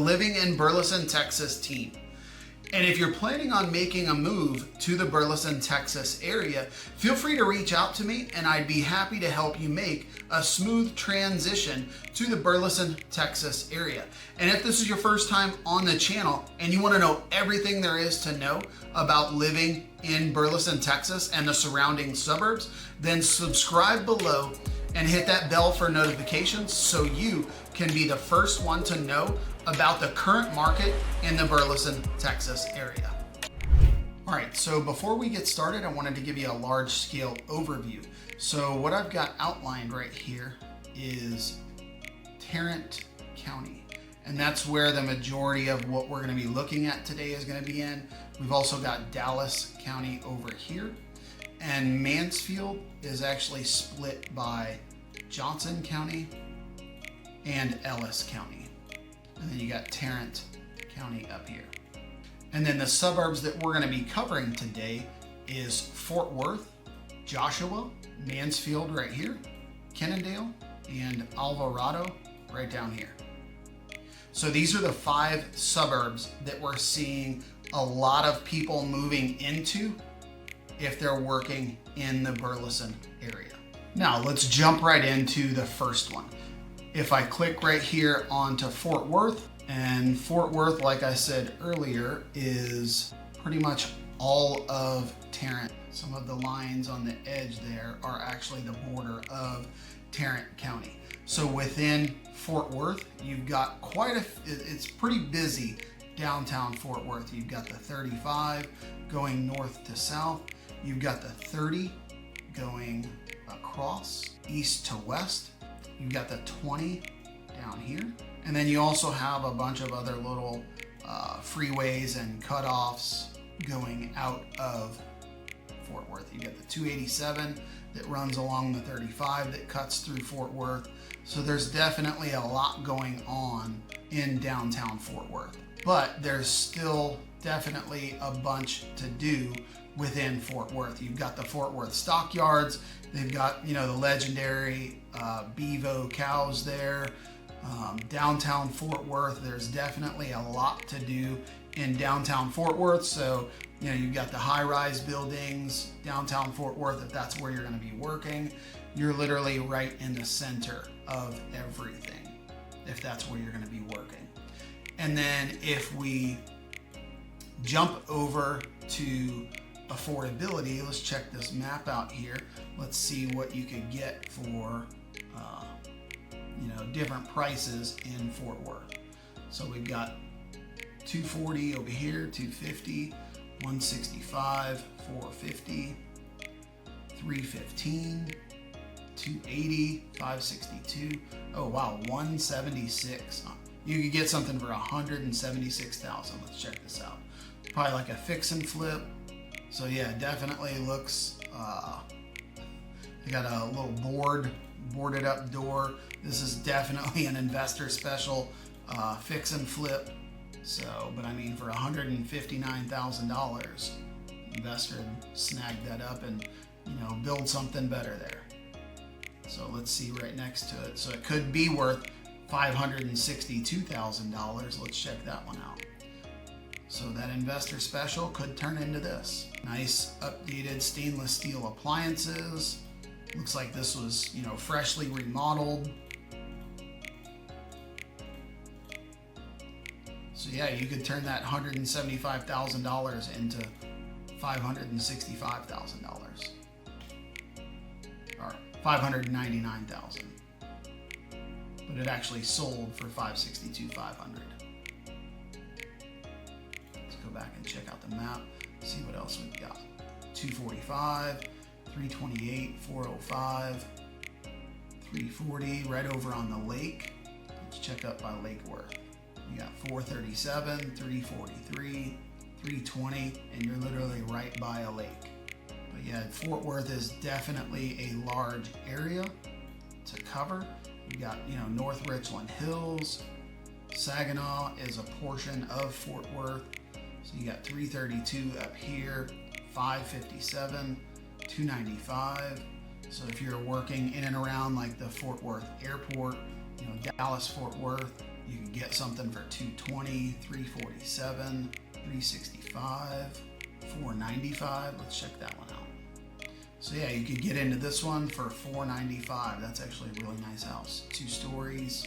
Living in Burleson, Texas team. And if you're planning on making a move to the Burleson, Texas area, feel free to reach out to me and I'd be happy to help you make a smooth transition to the Burleson, Texas area. And if this is your first time on the channel and you want to know everything there is to know about living in Burleson, Texas and the surrounding suburbs, then subscribe below and hit that bell for notifications so you can be the first one to know about the current market in the Burleson, Texas area. All right, so before we get started, I wanted to give you a large scale overview. So what I've got outlined right here is Tarrant County, and that's where the majority of what we're gonna be looking at today is gonna be in. We've also got Dallas County over here, and Mansfield is actually split by Johnson County and Ellis County. And then you got Tarrant County up here. And then the suburbs that we're going to be covering today is Fort Worth, Joshua, Mansfield right here, Kennedale, and Alvarado right down here. So these are the 5 suburbs that we're seeing a lot of people moving into if they're working in the Burleson area. Now let's jump right into the first one. If I click right here onto Fort Worth, and Fort Worth, like I said earlier, is pretty much all of Tarrant. Some of the lines on the edge there are actually the border of Tarrant County. So within Fort Worth, you've got it's pretty busy downtown Fort Worth. You've got the 35 going north to south. You've got the 30 going across east to west. You've got the 20 down here. And then you also have a bunch of other little freeways and cutoffs going out of Fort Worth. You got the 287 that runs along the 35 that cuts through Fort Worth. So there's definitely a lot going on in downtown Fort Worth. But there's still definitely a bunch to do within Fort Worth. You've got the Fort Worth stockyards. They've got, the legendary Bevo cows there. Downtown Fort Worth, there's definitely a lot to do in downtown Fort Worth. So, you've got the high-rise buildings, downtown Fort Worth, if that's where you're going to be working. You're literally right in the center of everything, if that's where you're going to be working. And then if we jump over to affordability, let's check this map out here. Let's see what you could get for different prices in Fort Worth. So we've got 240 over here, 250, 165, 450, 315, 280, 562. Oh wow, 176. You could get something for 176,000. Let's check this out. Probably like a fix and flip. So yeah, definitely looks, they got a little boarded up door. This is definitely an investor special fix and flip. So, but I mean, for $159,000, investor snagged that up and, build something better there. So let's see right next to it. So it could be worth $562,000. Let's check that one out. So that investor special could turn into this. Nice updated stainless steel appliances. Looks like this was, freshly remodeled. So yeah, you could turn that $175,000 into $565,000. Or $599,000. But it actually sold for $562,500. Go back and check out the map, see what else we've got. 245, 328, 405, 340, right over on the lake. Let's check up by Lake Worth. You got 437, 343, 320, and you're literally right by a lake. But yeah, Fort Worth is definitely a large area to cover. You got, North Richland Hills. Saginaw is a portion of Fort Worth. So you got 332 up here, 557, 295. So if you're working in and around like the Fort Worth airport, Dallas, Fort Worth, You can get something for $220, $347, $365, $495. Let's check that one out. So yeah, you could get into this one for $495. That's actually a really nice house. 2 stories.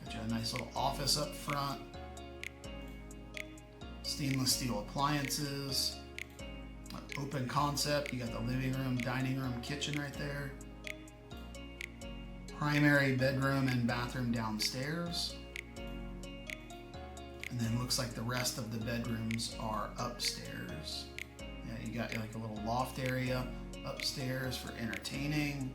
Got you a nice little office up front. Stainless steel appliances. Open concept. You got the living room, dining room, kitchen right there. Primary bedroom and bathroom downstairs. And then looks like the rest of the bedrooms are upstairs. Yeah, you got like a little loft area upstairs for entertaining.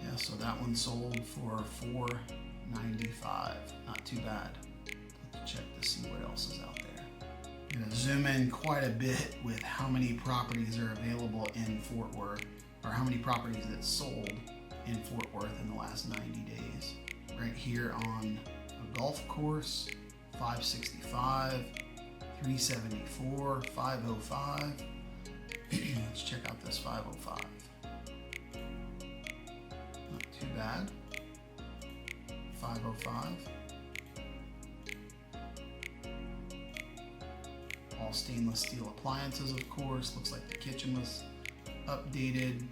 Yeah, so that one sold for $495. Not too bad. Let's check to see what else is out there. I'm going to zoom in quite a bit with how many properties are available in Fort Worth, or how many properties that sold in Fort Worth in the last 90 days. Right here on a golf course, 565, 374, 505. Let's check out this 505. Not too bad. 505. All stainless steel appliances, of course. Looks like the kitchen was updated.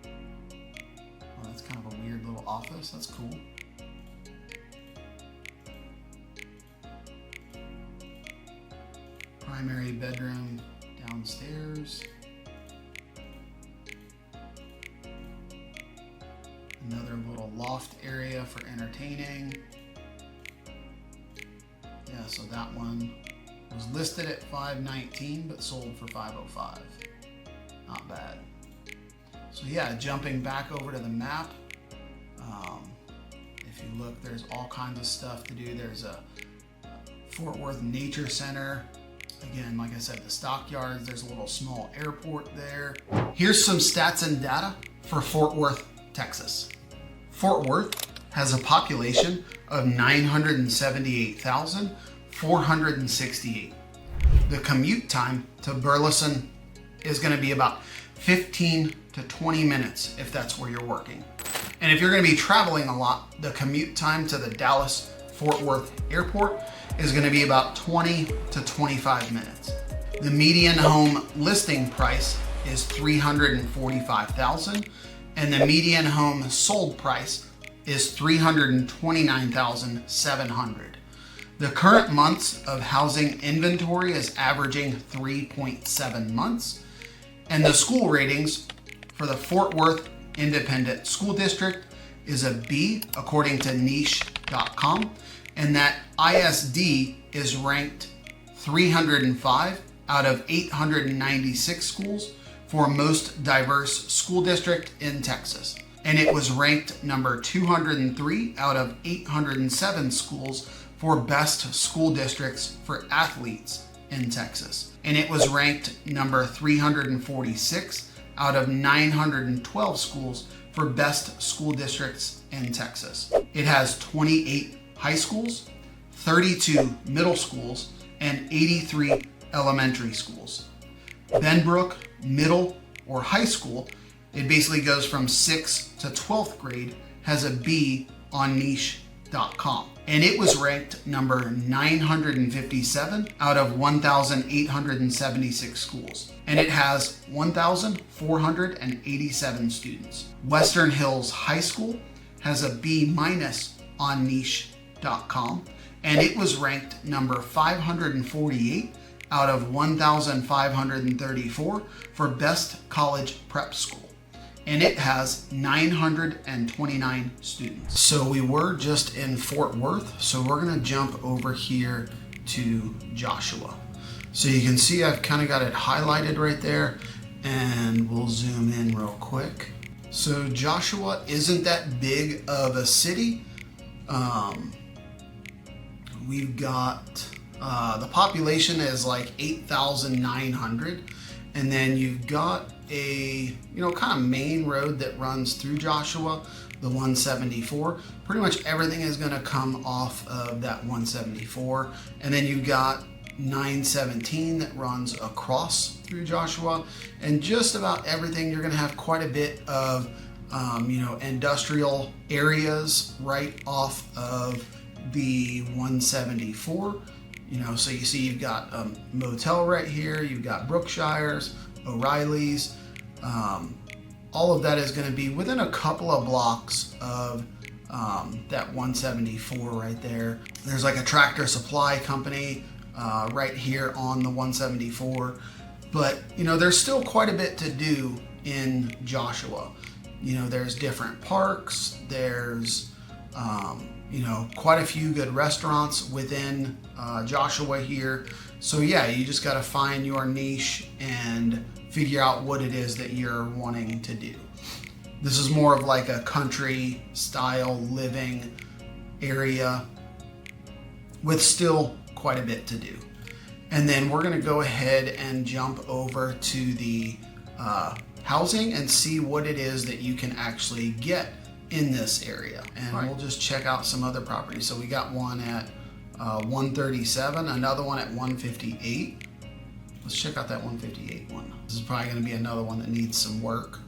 Oh, that's kind of a weird little office. That's cool. Primary bedroom downstairs. Another little loft area for entertaining. Yeah, so that one was listed at $519 but sold for $505. Not bad. So yeah, jumping back over to the map, if you look, there's all kinds of stuff to do. There's a Fort Worth Nature Center. Again, like I said, the stockyards, there's a little small airport there. Here's some stats and data for Fort Worth, Texas. Fort Worth has a population of 978,468. The commute time to Burleson is going to be about 15 to 20 minutes if that's where you're working. And if you're going to be traveling a lot, the commute time to the Dallas-Fort Worth airport is going to be about 20 to 25 minutes. The median home listing price is $345,000, and the median home sold price is $329,700. The current months of housing inventory is averaging 3.7 months, and the school ratings for the Fort Worth Independent School District is a B according to niche.com, and that ISD is ranked 305 out of 896 schools for most diverse school district in Texas. And it was ranked number 203 out of 807 schools for best school districts for athletes in Texas. And it was ranked number 346 out of 912 schools for best school districts in Texas. It has 28 high schools, 32 middle schools, and 83 elementary schools. Benbrook Middle or High School, it basically goes from 6th to 12th grade, has a B on niche.com. And it was ranked number 957 out of 1,876 schools. And it has 1,487 students. Western Hills High School has a B minus on niche.com. And it was ranked number 548 out of 1,534 for best college prep school. And it has 929 students. So we were just in Fort Worth, so we're gonna jump over here to Joshua. So you can see I've kind of got it highlighted right there, and we'll zoom in real quick. So Joshua isn't that big of a city. We've got, the population is like 8,900, and then you've got a, kind of main road that runs through Joshua, the 174. Pretty much everything is gonna come off of that 174. And then you've got 917 that runs across through Joshua, and just about everything. You're going to have quite a bit of industrial areas right off of the 174. So you see you've got a motel right here, you've got Brookshire's, O'Reilly's. All of that is going to be within a couple of blocks of that 174 right there. There's like a Tractor Supply company right here on the 174. But, there's still quite a bit to do in Joshua. There's different parks, there's, quite a few good restaurants within Joshua here. So yeah, you just got to find your niche and figure out what it is that you're wanting to do. This is more of like a country style living area with still quite a bit to do. And then we're going to go ahead and jump over to the housing and see what it is that you can actually get in this area. And we'll just check out some other properties. So we got one at 137, another one at 158. Let's check out that 158 one. This is probably going to be another one that needs some work.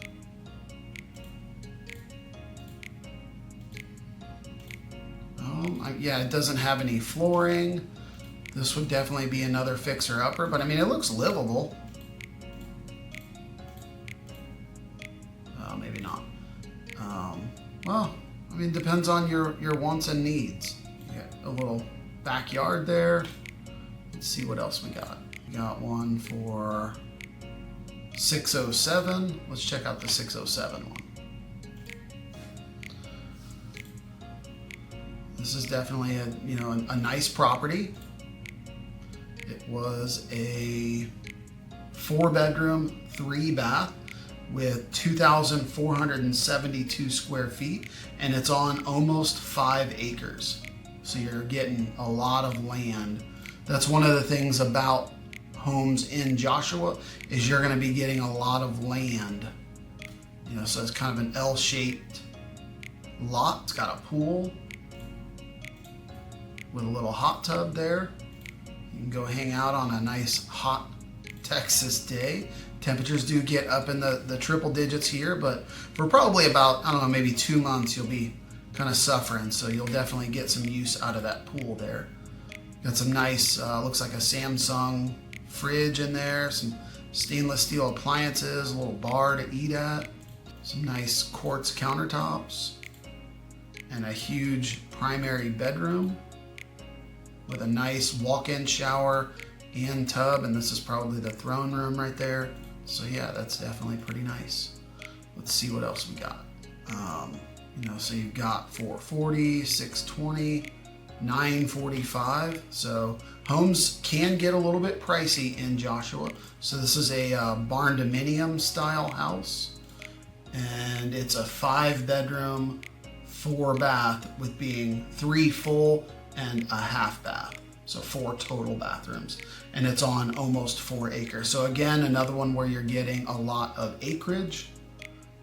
Yeah, it doesn't have any flooring. This would definitely be another fixer-upper, but I mean, it looks livable. Maybe not. Well, I mean, depends on your wants and needs. You got a little backyard there. Let's see what else we got. We got one for 607. Let's check out the 607 one. This is definitely a nice property. It was a 4-bedroom, 3-bath with 2,472 square feet, and it's on almost 5 acres. So you're getting a lot of land. That's one of the things about homes in Joshua is you're going to be getting a lot of land. So it's kind of an L-shaped lot. It's got a pool with a little hot tub there. You can go hang out on a nice hot Texas day. Temperatures do get up in the triple digits here, but for probably about, I don't know, maybe 2 months, you'll be kind of suffering. So you'll definitely get some use out of that pool there. Got some nice, looks like a Samsung fridge in there, some stainless steel appliances, a little bar to eat at, some nice quartz countertops, and a huge primary bedroom with a nice walk-in shower and tub, and this is probably the throne room right there. So yeah, that's definitely pretty nice. Let's see what else we got. So you've got 440, 620, 945. So homes can get a little bit pricey in Joshua. So this is a barn dominium style house, and it's a 5-bedroom, 4-bath with being 3 full and a half bath. So 4 total bathrooms, and it's on almost 4 acres. So again, another one where you're getting a lot of acreage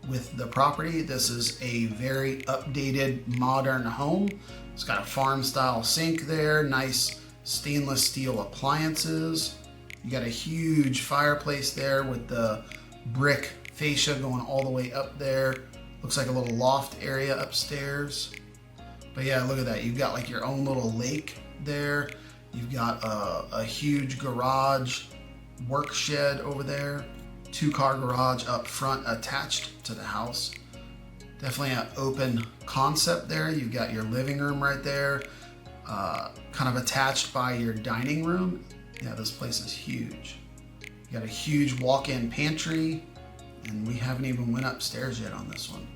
with the property. This is a very updated modern home. It's got a farm style sink there, nice stainless steel appliances. You got a huge fireplace there with the brick fascia going all the way up there. Looks like a little loft area upstairs. But yeah, look at that. You've got like your own little lake there. You've got a huge garage, work shed over there, 2-car garage up front attached to the house. Definitely an open concept there. You've got your living room right there, kind of attached by your dining room. Yeah, this place is huge. You got a huge walk-in pantry, and we haven't even went upstairs yet on this one.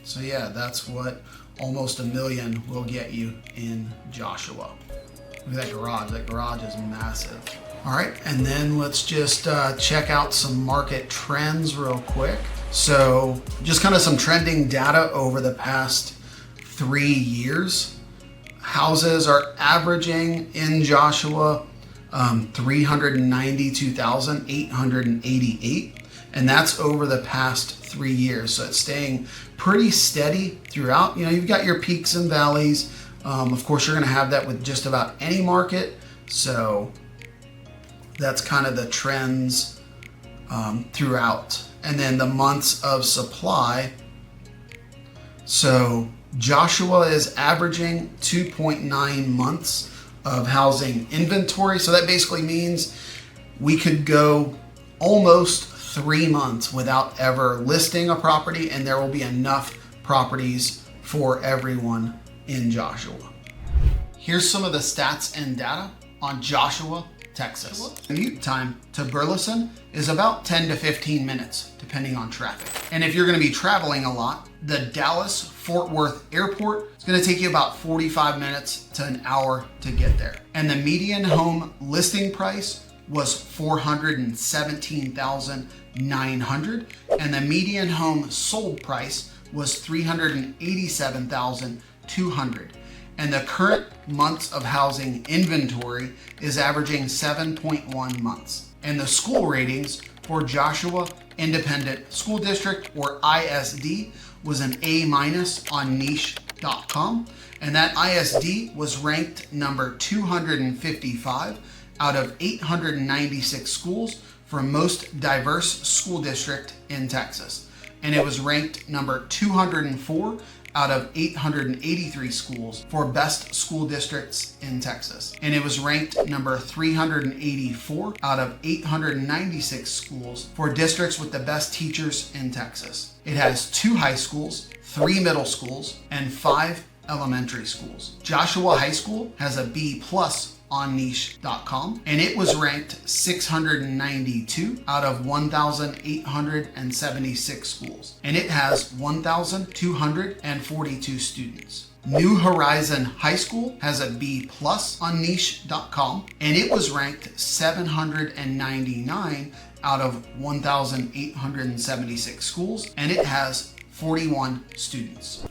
So yeah, that's what almost $1 million will get you in Joshua. Look at that garage. That garage is massive. All right, and then let's just check out some market trends real quick. So just kind of some trending data over the past 3 years. Houses are averaging in Joshua 392,888, and that's over the past 3 years. So it's staying pretty steady throughout. You've got your peaks and valleys. Of course, you're going to have that with just about any market. So, That's kind of the trends throughout. And then the months of supply. So Joshua is averaging 2.9 months of housing inventory. So that basically means we could go almost 3 months without ever listing a property, and there will be enough properties for everyone in Joshua. Here's some of the stats and data on Joshua, Texas. Commute time to Burleson is about 10 to 15 minutes, depending on traffic. And if you're gonna be traveling a lot, the Dallas-Fort Worth Airport is gonna take you about 45 minutes to an hour to get there. And the median home listing price was $417,900, and the median home sold price was $387,200. And the current months of housing inventory is averaging 7.1 months. And the school ratings for Joshua Independent School District, or ISD, was an A- on niche.com. And that ISD was ranked number 255 out of 896 schools for most diverse school district in Texas. And it was ranked number 204 out of 883 schools for best school districts in Texas. And it was ranked number 384 out of 896 schools for districts with the best teachers in Texas. It has 2 high schools, 3 middle schools, and 5 elementary schools. Joshua High School has a B+ on niche.com, and it was ranked 692 out of 1,876 schools, and it has 1,242 students. New Horizon High School has a B+ on niche.com, and it was ranked 799 out of 1,876 schools, and it has 41 students.